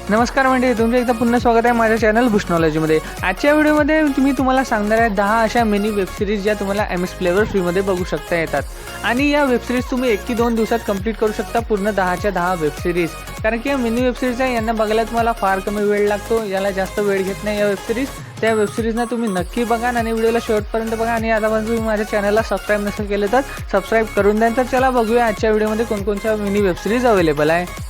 नमस्कार मंडळी, तुमचं एकदा पुन्हा स्वागत आहे माझ्या चॅनल बुशनॉलॉजीमध्ये. आजच्या व्हिडिओमध्ये मी तुम्हाला सांगणार आहे 10 अशा मिनी वेबसिरीज ज्या तुम्हाला MS प्लेवर फ्रीमध्ये बघू शकता येतात. आणि या वेबसिरीज तुम्ही 1 की 2 दिवसात कंप्लीट करू शकता पूर्ण 10च्या 10 वेबसिरीज. कारण की या मिनी वेबसिरीज आहे, यांना बघायला तुम्हाला फार कमी वेळ लागतो, याला जास्त वेळ घेत नाही या वेबसिरीज. त्या वेबसिरीजना तुम्ही नक्की बघा आणि व्हिडिओला शेवटपर्यंत बघा. आणि आतापर्यंत तुम्ही माझ्या चॅनलला सबस्क्राईब नसेल केलं तर सबस्क्राईब करून द्या. तर चला बघूया आजच्या व्हिडिओमध्ये कोणकोणत्या मिनी वेबसिरीज अवेलेबल आहे.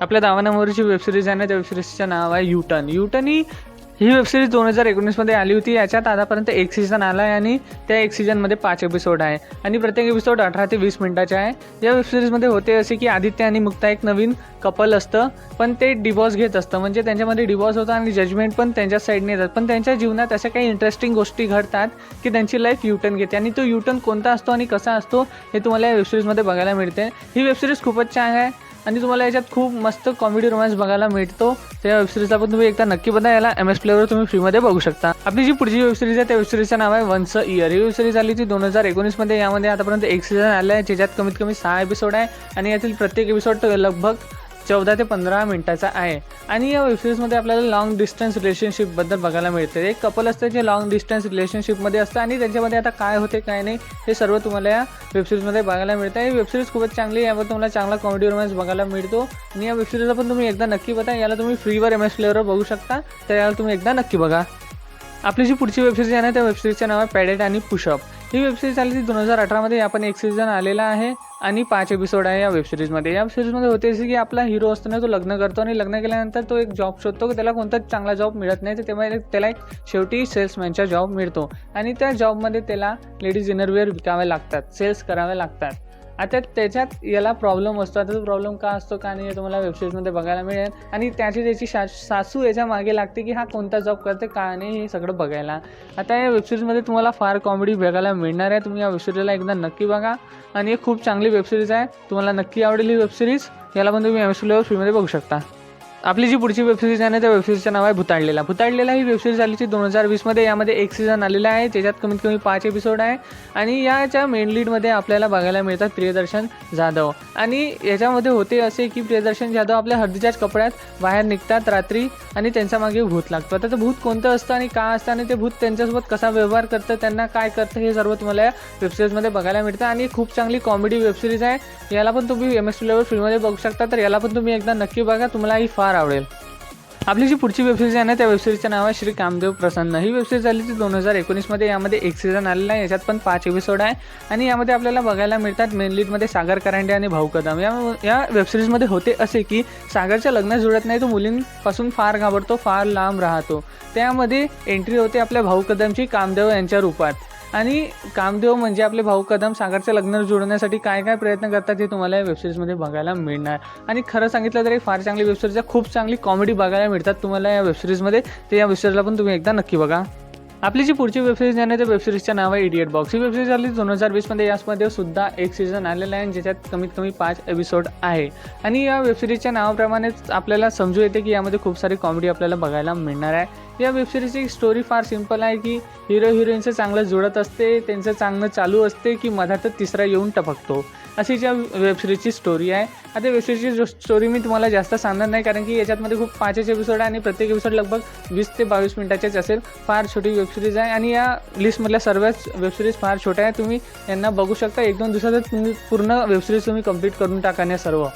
आपल्या 10 नंबरची वेबसिरीज आहे ना, त्या वेबसिरीजचं नाव आहे यूटर्न. यूटर्न ही वेबसिरीज 2019मध्ये आली होती. याच्यात आतापर्यंत 1 सीझन आला आहे आणि त्या 1 सीझनमध्ये 5 एपिसोड आहे आणि प्रत्येक एपिसोड 18 ते 20 मिनिटाचे आहे. या वेबसिरीजमध्ये होते असे की आदित्य आणि मुक्ता एक नवीन कपल असतं, पण ते डिवॉर्स घेत असतं. म्हणजे त्यांच्यामध्ये डिवॉर्स होतं आणि जजमेंट पण त्यांच्याच साईडने येतात. पण त्यांच्या जीवनात अशा काही इंटरेस्टिंग गोष्टी घडतात की त्यांची लाईफ यूटर्न घेते. आणि तो यूटर्न कोणता असतो आणि कसा असतो हे तुम्हाला या वेबसिरीजमध्ये बघायला मिळते. ही वेबसिरीज खूपच छान आहे आणि तुम्हाला याच्यात खूप मस्त कॉमेडी रोमॅन्स बघायला मिळतो. त्या वेबसिरीजला पण तुम्ही एकदा नक्की बघा. याला MS प्लेवर तुम्ही फ्रीमध्ये बघू शकता. आपली जी पुढची वेबसिरीज आहे त्या वेबसिरीजचं नाव आहे वन्स अ इयर. ही वेबसिरीज आली होती 2019मध्ये. यामध्ये आतापर्यंत 1 सीझन आलं आहे, ज्याच्यात कमीत कमी 6 एपिसोड आहे आणि यातील प्रत्येक एपिसोड लगभग 14 ते 15 मिनिटाचा आहे. आणि या वेबसिरीजमध्ये आपल्याला लॉंग डिस्टन्स रिलेशनशिपबद्दल बघायला मिळते. एक कपल असतं जे लॉंग डिस्टन्स रिलेशनशिपमध्ये असतं आणि त्यांच्यामध्ये आता काय होते काय नाही हे सर्व तुम्हाला या वेबसिरीजमध्ये बघायला मिळतं. ही वेबसिरीज खूपच चांगली आहे. यावर तुम्हाला चांगला कॉमेडी रोमॅन्स बघायला मिळतो आणि या वेबसिरीजला पण तुम्ही एकदा नक्की बघा. याला तुम्ही फ्रीवर MS प्लेअरवर बघू शकता, तर याला तुम्ही एकदा नक्की बघा. आपली जी पुढची वेबसिरीज आहे ना, त्या वेबसिरीजचं नाव आहे पॅडेट आणि पुशअप. ही वेबसिरीज आली ती 2018मध्ये. आपण 1 सीझन आलेला आहे आणि 5 एपिसोड आहे या वेबसिरीजमध्ये. या वेबसिरीजमध्ये होते असे की आपला हिरो असतो ना, तो लग्न करतो आणि लग्न केल्यानंतर तो एक जॉब शोधतो की त्याला कोणताच चांगला जॉब मिळत नाही. तर तेव्हा त्याला एक शेवटी सेल्समॅनचा जॉब मिळतो आणि त्या जॉबमध्ये त्याला लेडीज इनरवेअर विकावे लागतात, सेल्स करावे लागतात. आता त्याच्यात याला प्रॉब्लेम असतो. आता तो प्रॉब्लेम का असतो का नाही हे तुम्हाला वेबसिरीजमध्ये बघायला मिळेल. आणि त्याची सासू याच्या मागे लागते की हा कोणता जॉब करते का नाही हे सगळं बघायला. आता या वेबसिरीजमध्ये तुम्हाला फार कॉमेडी बघायला मिळणार आहे. तुम्ही या वेबसिरीजला एकदा नक्की बघा आणि एक खूप चांगली वेबसिरीज आहे. तुम्हाला नक्की आवडेल ही वेबसिरीज. याला पण तुम्ही MS प्लेवर फ्रीमध्ये बघू शकता. आपली जी पुढची वेबसिरीज आहे ना, त्या वेबसिरीजचं नाव आहे भुताळलेला. भुताळलेला ही वेबसिरीज आली होती 2020मध्ये. यामध्ये 1 सीझन आलेला आहे, ज्याच्यात कमीत कमी 5 एपिसोड आहे आणि याच्या मेन लीडमध्ये आपल्याला बघायला मिळतात प्रियदर्शन जाधव. आणि याच्यामध्ये होते असे की प्रियदर्शन जाधव आपल्या हळदीच्याच कपड्यात बाहेर निघतात रात्री आणि त्यांच्या मागे भूत लागतं. आता ते भूत कोणतं असतं आणि का असतं आणि ते भूत त्यांच्यासोबत कसा व्यवहार करतं, त्यांना काय करतं हे सर्व तुम्हाला या वेबसिरीजमध्ये बघायला मिळतं. आणि खूप चांगली कॉमेडी वेबसिरीज आहे. याला पण तुम्ही MS प्लेवर फ्रीमध्ये बघू शकता, तर याला पण तुम्ही एकदा नक्की बघा, तुम्हाला ही फार आवडेल. आपली जी पुढची वेबसिरीज आहे ना, त्या वेबसिरीजचं नाव आहे श्री कामदेव प्रसन्न. ही वेबसिरीज आली ती 2019मध्ये. यामध्ये 1 सीझन आलेला आहे, याच्यात पण 5 एपिसोड आहे आणि यामध्ये आपल्याला बघायला मिळतात मेन लीडमध्ये सागर करांडे आणि भाऊ कदम. या वेबसिरीजमध्ये होते असे की सागरचं लग्न जुळत नाही, तो मुलींपासून फार घाबरतो, फार लांब राहतो. त्यामध्ये एंट्री होते आपल्या भाऊ कदमची कामदेव यांच्या रूपात. आणि कामदेव म्हणजे आपले भाऊ कदम सागरचं लग्न जुळवण्यासाठी काय काय प्रयत्न करतात हे तुम्हाला या वेबसिरीजमध्ये बघायला मिळणार. आणि खरं सांगितलं तरी फार चांगली वेबसिरीज आहे. खूप चांगली कॉमेडी बघायला मिळतात तुम्हाला या वेबसिरीजमध्ये. तर या वेबसिरीजला पण तुम्ही एकदा नक्की बघा. आपली जी पुढची वेबसिरीज आहे ना, त्या वेबसिरीजचं नाव आहे इडियट बॉक्स. ही वेबसिरीज आली 2020मध्ये. यामध्ये सुद्धा 1 सीझन आलेला आहे, ज्याच्यात कमीत कमी 5 एपिसोड आहे. आणि या वेबसिरीजच्या नावाप्रमाणेच आपल्याला समजू येते की यामध्ये खूप सारी कॉमेडी आपल्याला बघायला मिळणार आहे. या वेबसिरीजची स्टोरी फार सिंपल आहे की हिरो हिरोईनचं चांगलं जुळत असते, त्यांचं चांगलं चालू असते की मधातच तिसरा येऊन टपकतो, अशी ज्या वेबसिरीजची स्टोरी आहे. आता वेबसिरीजची स्टोरी मी तुम्हाला जास्त सांगणार नाही, कारण की याच्यामध्ये खूप 5 एपिसोड आहे आणि प्रत्येक एपिसोड लगभग 20 ते 22 मिनिटाचेच असेल. फार छोटी वेबसिरीज आहे आणि या लिस्टमधल्या सर्वच वेबसिरीज फार छोट्या आहेत. तुम्ही यांना बघू शकता. 1-2 दिवसातच तुम्ही पूर्ण वेबसिरीज तुम्ही कंप्लीट करून टाका सर्व.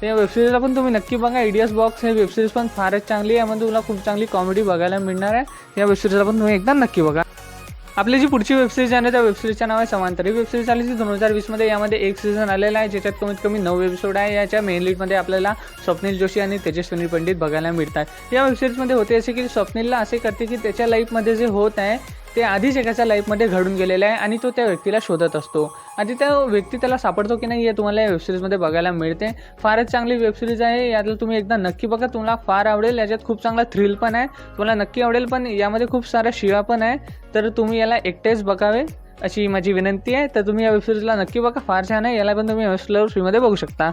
तर या वेबसिरीजला पण तुम्ही नक्की बघा. इडियट बॉक्स हे वेबसिरीज पण फारच चांगली आहे. यामध्ये तुम्हाला खूप चांगली कॉमेडी बघायला मिळणार आहे. या वेबसिरीजला पण तुम्ही एकदा नक्की बघा. आपली जी पुढची वेबसिरीज आहे ना, त्या वेबसिरीजचं नाव आहे समांतर. ही वेबसिरीज आली ती 2020मध्ये. यामध्ये 1 सीझन आलेला आहे, ज्याच्यात कमीत कमी 9 एपिसोड आहे. याच्या मेन लीडमध्ये आपल्याला स्वप्नील जोशी आणि तेजस्विनी पंडित बघायला मिळतात. या वेबसिरीजमध्ये होते असे की स्वप्नीलला असे करते की त्याच्या लाईफमध्ये जे होत आहे ते आधीच एकाच्या लाईफमध्ये घडून गेलेलं आहे आणि तो त्या व्यक्तीला शोधत असतो. आणि त्या व्यक्ती त्याला सापडतो की नाही हे तुम्हाला या वेबसिरीजमध्ये बघायला मिळते. फारच चांगली वेबसिरीज आहे. यातलं तुम्ही एकदा नक्की बघा, तुम्हाला फार आवडेल. याच्यात खूप चांगला थ्रिल पण आहे, तुम्हाला नक्की आवडेल. पण यामध्ये खूप साऱ्या शिवा पण आहे, तर तुम्ही याला एकटेच बघावे अशी माझी विनंती आहे. तर तुम्ही या वेबसिरीजला नक्की बघा, फार छान आहे. याला पण तुम्ही MS प्लेवर फ्रीमध्ये बघू शकता.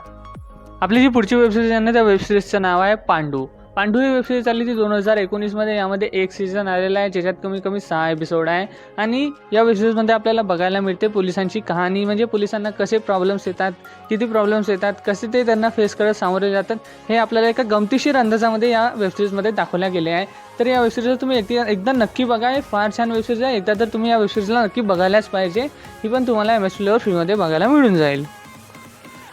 आपली जी पुढची वेबसिरीज आहे ना, त्या वेबसिरीजचं नाव आहे पांडू. पांडू ही वेबसिरीज आली ती 2019मध्ये. यामध्ये एक सीझन आलेला आहे, ज्याच्यात कमी कमी 6 एपिसोड आहे. आणि या वेबसिरीजमध्ये आपल्याला बघायला मिळते पोलिसांची कहाणी, म्हणजे पोलिसांना कसे प्रॉब्लेम्स येतात, किती प्रॉब्लेम्स येतात, कसे ते त्यांना फेस करत सामोरे जातात, हे आपल्याला एका गमतीशीर अंदाजामध्ये या वेबसिरीजमध्ये दाखवल्या गेले आहे. तर या वेबसिरीजला तुम्ही एकदा नक्की बघा. हे फार छान वेबसिरीज आहे. एकदा तर तुम्ही या वेबसिरीजला नक्की बघायलाच पाहिजे. ही पण तुम्हाला MS प्लेवर फ्रीमध्ये बघायला मिळून जाईल.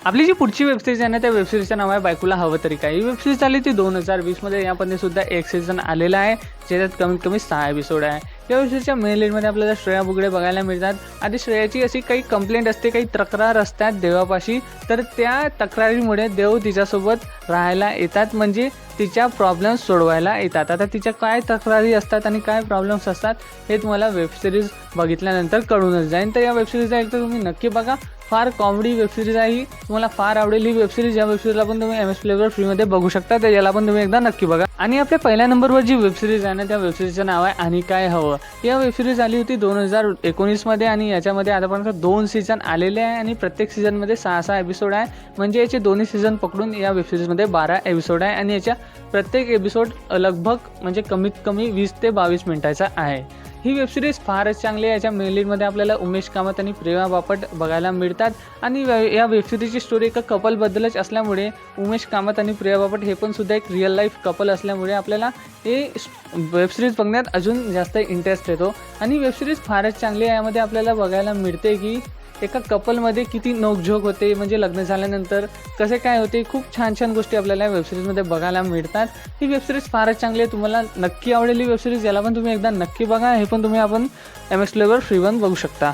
आपली जी पुढची वेबसिरीज आहे ना, त्या वेबसिरीजचं नाव आहे बायकोला हवं तरी काय. ही वेबसिरीज आली ती 2020मध्ये. यामध्ये सुद्धा एक सीझन आलेला आहे, ज्याच्यात कमीत कमी 6 एपिसोड आहे. या वेबसिरीजच्या मेन लीडमध्ये आपल्याला श्रेया बुगडे बघायला मिळतात. आधी श्रेयाची अशी काही कंप्लेंट असते, काही तक्रार असतात देवापाशी. तर त्या तक्रारीमुळे देव तिच्यासोबत राहायला येतात, म्हणजे तिच्या प्रॉब्लेम्स सोडवायला येतात. आता तिच्या काय तक्रारी असतात आणि काय प्रॉब्लेम्स असतात हे तुम्हाला वेबसिरीज बघितल्यानंतर कळूनच जाईल. तर या वेबसिरीजला एकदा तुम्ही नक्की बघा. फार कॉमेडी वेबसिरीज आहे ही, तुम्हाला फार आवडेल ही वेबसिरीज. या वेबसिरीजला पण तुम्ही MS प्लेवर फ्रीमध्ये बघू शकता, तर याला पण तुम्ही एकदा नक्की बघा. आणि आपल्या पहिल्या नंबरवर जी वेबसिरीज आहे ना, त्या वेबसिरीजचं नाव आहे आणि काय हवं. या वेबसिरीज आली होती 2019मध्ये आणि याच्यामध्ये आतापर्यंत 2 सीझन आलेले आहे आणि प्रत्येक सीझनमध्ये 6 एपिसोड आहे. म्हणजे याचे दोन्ही सीझन पकडून या वेबसिरीजमध्ये 12 एपिसोड आहे आणि याच्या प्रत्येक एपिसोड लगभग म्हणजे कमीत कमी 20 ते 22 मिनिटाचा आहे. ही वेबसिरीज फारच चांगली आहे. याच्या मेन लीडमध्ये आपल्याला उमेश कामत आणि प्रेमा बापट बघायला मिळतात. आणि या वेबसिरीजची स्टोरी एका कपलबद्दलच असल्यामुळे उमेश कामत आणि प्रिया बापट हे पण सुद्धा एक रिअल लाईफ कपल असल्यामुळे आपल्याला हे वेबसिरीज बघण्यात अजून जास्त इंटरेस्ट येतो. आणि वेबसिरीज फारच चांगली आहे. यामध्ये आपल्याला बघायला मिळते की एका कपलमध्ये किती नोकझोक होते, म्हणजे लग्न झाल्यानंतर कसे काय होते. खूप छान छान गोष्टी आपल्याला वेबसिरीजमध्ये बघायला मिळतात. ही वेबसिरीज फारच चांगली आहे. तुम्हाला नक्की आवडेल ही वेबसिरीज. याला पण तुम्ही एकदा नक्की बघा. हे पण तुम्ही MS प्लेवर फ्रीवर बघू शकता.